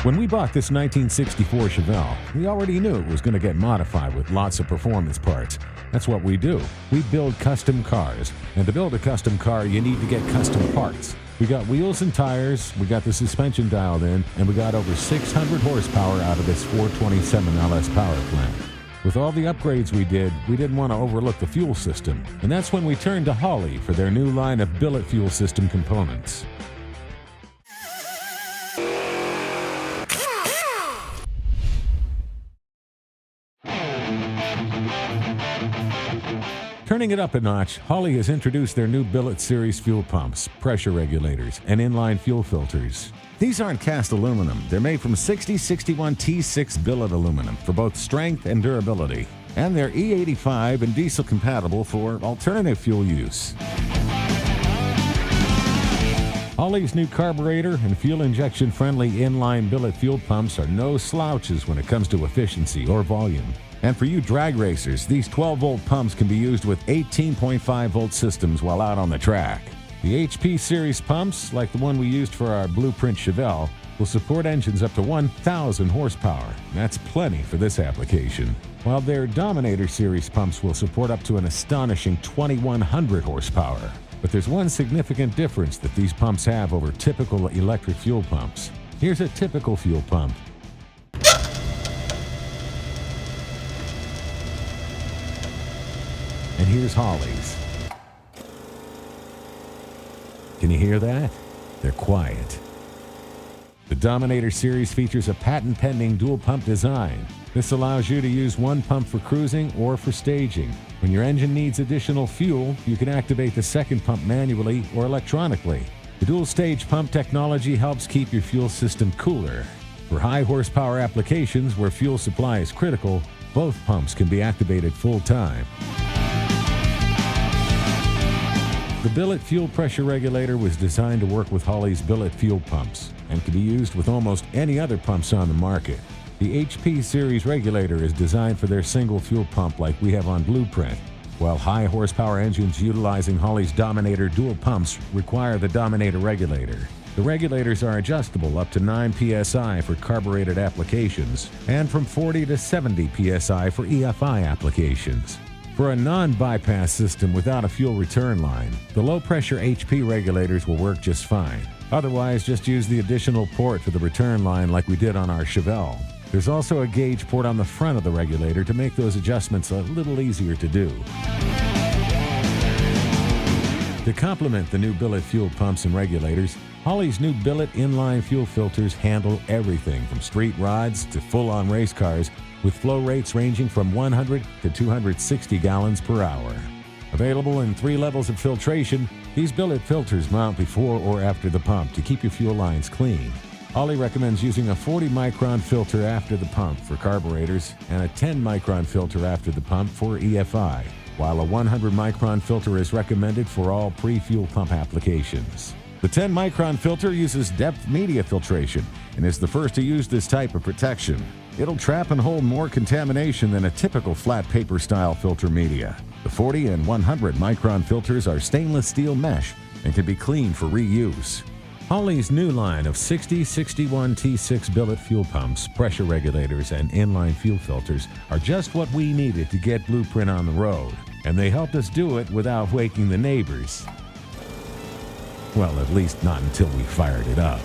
When we bought this 1964 Chevelle, we already knew it was going to get modified with lots of performance parts. That's what we do. We build custom cars. And to build a custom car, you need to get custom parts. We got wheels and tires, we got the suspension dialed in, and we got over 600 horsepower out of this 427 LS power plant. With all the upgrades we didn't want to overlook the fuel system. And that's when we turned to Holley for their new line of billet fuel system components. Turning it up a notch, Holley has introduced their new Billet series fuel pumps, pressure regulators, and inline fuel filters. These aren't cast aluminum. They're made from 6061 T6 billet aluminum for both strength and durability. And they're E85 and diesel compatible for alternative fuel use. Holley's new carburetor and fuel injection friendly inline billet fuel pumps are no slouches when it comes to efficiency or volume. And for you drag racers, these 12-volt pumps can be used with 18.5-volt systems while out on the track. The HP series pumps, like the one we used for our Blueprint Chevelle, will support engines up to 1,000 horsepower. That's plenty for this application. While their Dominator series pumps will support up to an astonishing 2,100 horsepower. But there's one significant difference that these pumps have over typical electric fuel pumps. Here's a typical fuel pump. And here's Holley's. Can you hear that? They're quiet. The Dominator series features a patent-pending dual-pump design. This allows you to use one pump for cruising or for staging. When your engine needs additional fuel, you can activate the second pump manually or electronically. The dual-stage pump technology helps keep your fuel system cooler. For high-horsepower applications where fuel supply is critical, both pumps can be activated full-time. The Billet fuel pressure regulator was designed to work with Holley's Billet fuel pumps and can be used with almost any other pumps on the market. The HP series regulator is designed for their single fuel pump like we have on Blueprint, while high horsepower engines utilizing Holley's Dominator dual pumps require the Dominator regulator. The regulators are adjustable up to 9 psi for carbureted applications and from 40 to 70 psi for EFI applications. For a non-bypass system without a fuel return line, the low-pressure HP regulators will work just fine. Otherwise, just use the additional port for the return line like we did on our Chevelle. There's also a gauge port on the front of the regulator to make those adjustments a little easier to do. To complement the new Billet fuel pumps and regulators, Holley's new Billet inline fuel filters handle everything from street rods to full-on race cars, with flow rates ranging from 100 to 260 gallons per hour. Available in 3 levels of filtration, these Billet filters mount before or after the pump to keep your fuel lines clean. Holley recommends using a 40-micron filter after the pump for carburetors and a 10-micron filter after the pump for EFI, while a 100-micron filter is recommended for all pre-fuel pump applications. The 10-micron filter uses depth media filtration and is the first to use this type of protection. It'll trap and hold more contamination than a typical flat paper-style filter media. The 40 and 100-micron filters are stainless steel mesh and can be cleaned for reuse. Holley's new line of 6061 T6 billet fuel pumps, pressure regulators, and inline fuel filters are just what we needed to get Blueprint on the road, and they helped us do it without waking the neighbors. Well, at least not until we fired it up.